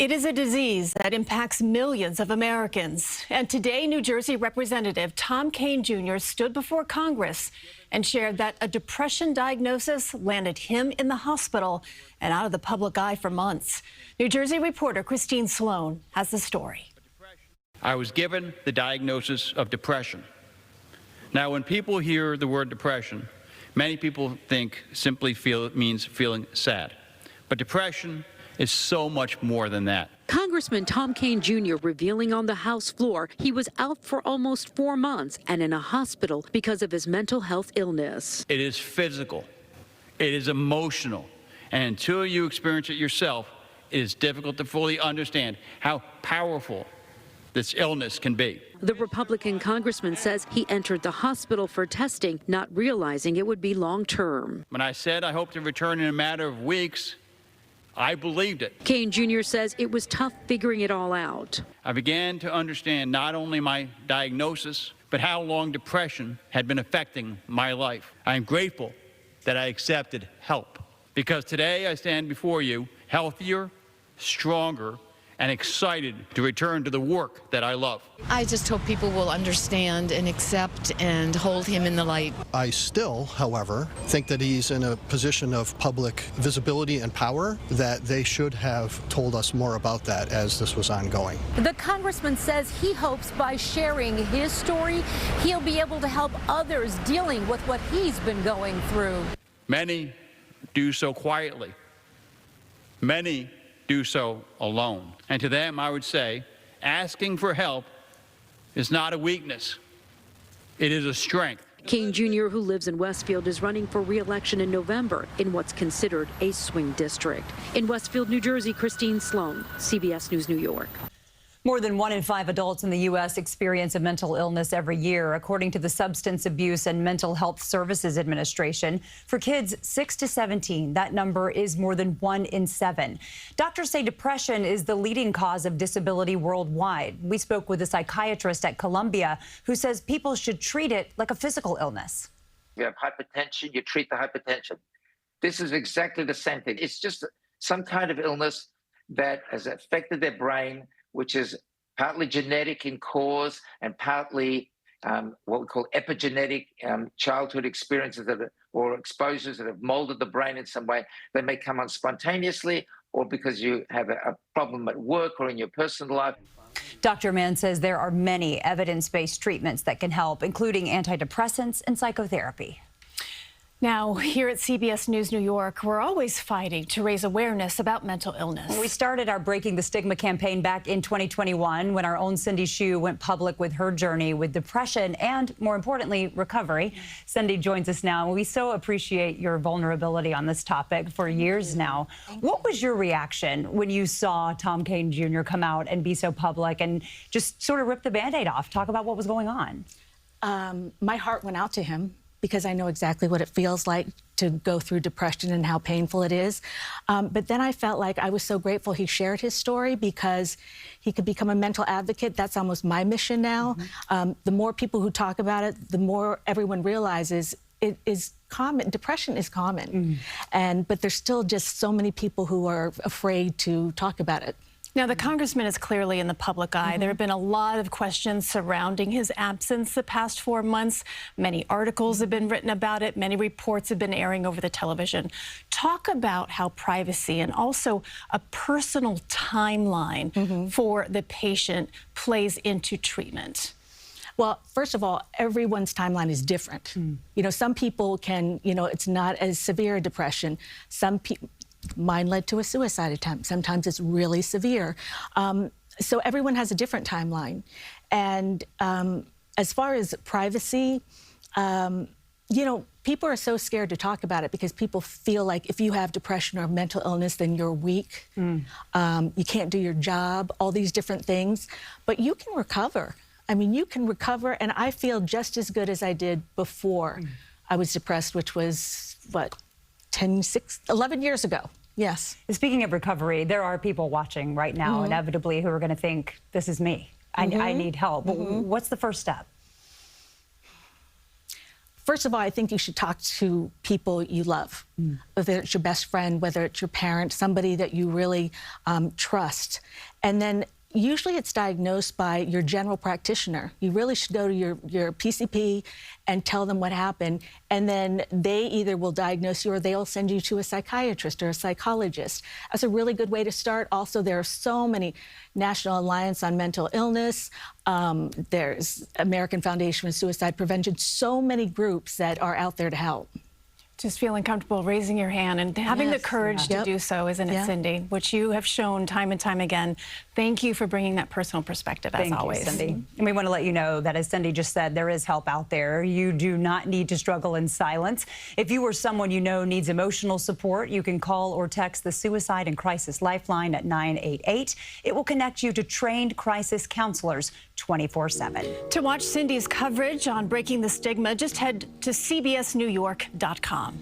It is a disease that impacts millions of Americans. And today, New Jersey Representative Tom Kean Jr. stood before Congress and shared that a depression diagnosis landed him in the hospital and out of the public eye for months. New Jersey reporter Sloan has the story. I was given the diagnosis of depression. Now, when people hear the word depression, many people think simply it means feeling sad. But depression is so much more than that. Congressman Tom Kean Jr. revealing on the House floor he was out for almost 4 months and in a hospital because of his mental health illness. It is physical, it is emotional, and until you experience it yourself, it is difficult to fully understand how powerful this illness can be. The Republican congressman says he entered the hospital for testing, not realizing it would be long-term. When I said I hope to return in a matter of weeks, I believed it. Kean Jr. says it was tough figuring it all out. I began to understand not only my diagnosis, but how long depression had been affecting my life. I am grateful that I accepted help, because today I stand before you healthier, stronger, and excited to return to the work that I love. I just hope people will understand and accept and hold him in the light. I still, however, think that he's in a position of public visibility and power, that they should have told us more about that as this was ongoing. The congressman says he hopes by sharing his story, he'll be able to help others dealing with what he's been going through. Many do so quietly. Many do so alone. And to them, I would say, asking for help is not a weakness. It is a strength. Kean Jr., who lives in Westfield, is running for re-election in November in what's considered a swing district. In Westfield, New Jersey, Sloan, CBS News, New York. More than 1 in 5 adults in the U.S. experience a mental illness every year, according to the Substance Abuse and Mental Health Services Administration. For kids 6 to 17, that number is more than 1 in 7. Doctors say depression is the leading cause of disability worldwide. We spoke with a psychiatrist at Columbia who says people should treat it like a physical illness. You have hypertension, you treat the hypertension. This is exactly the same thing. It's just some kind of illness that has affected their brain, which is partly genetic in cause and partly what we call epigenetic childhood experiences or exposures that have molded the brain in some way. They may come on spontaneously or because you have a problem at work or in your personal life. Dr. Mann says there are many evidence-based treatments that can help, including antidepressants and psychotherapy. Now, here at CBS News New York, we're always fighting to raise awareness about mental illness. We started our Breaking the Stigma campaign back in 2021 when our own Cindy Hsu went public with her journey with depression and, more importantly, recovery. Cindy joins us now. We so appreciate your vulnerability on this topic for years now. What was your reaction when you saw Tom Kean Jr. come out and be so public and just sort of rip the Band-Aid off? Talk about what was going on. My heart went out to him, because I know exactly what it feels like to go through depression and how painful it is. But then I felt like I was so grateful he shared his story, because he could become a mental advocate. That's almost my mission now. The more people who talk about it, the more everyone realizes it is common. Depression is common. But there's still just so many people who are afraid to talk about it. Now, the congressman is clearly in the public eye. There have been a lot of questions surrounding his absence the past 4 months. Many articles have been written about it. Many reports have been airing over the television. Talk about how privacy and also a personal timeline for the patient plays into treatment. Well, first of all, everyone's timeline is different. You know, some people can, it's not as severe a depression. Some people, mine led to a suicide attempt. Sometimes it's really severe. So everyone has a different timeline. And as far as privacy, people are so scared to talk about it because people feel like if you have depression or mental illness, then you're weak. You can't do your job, all these different things. But you can recover. I mean, you can recover, and I feel just as good as I did before I was depressed, which was, what, 11 years ago. Yes. Speaking of recovery, there are people watching right now, inevitably, who are going to think, this is me. I need help. What's the first step? First of all, I think you should talk to people you love, whether it's your best friend, whether it's your parent, somebody that you really trust. And then usually it's diagnosed by your general practitioner. You really should go to your PCP and tell them what happened, and then they either will diagnose you or they'll send you to a psychiatrist or a psychologist. That's a really good way to start. Also, there are so many National Alliance on Mental Illness, there's American Foundation for Suicide Prevention, so many groups that are out there to help. Just feeling comfortable raising your hand and having the courage to do so, isn't it, Cindy? Which you have shown time and time again. Thank you for bringing that personal perspective, as always. Thank you, Cindy. And we want to let you know that, as Cindy just said, there is help out there. You do not need to struggle in silence. If you or someone you know needs emotional support, you can call or text the Suicide and Crisis Lifeline at 988. It will connect you to trained crisis counselors 24/7. To watch Cindy's coverage on breaking the stigma, just head to cbsnewyork.com.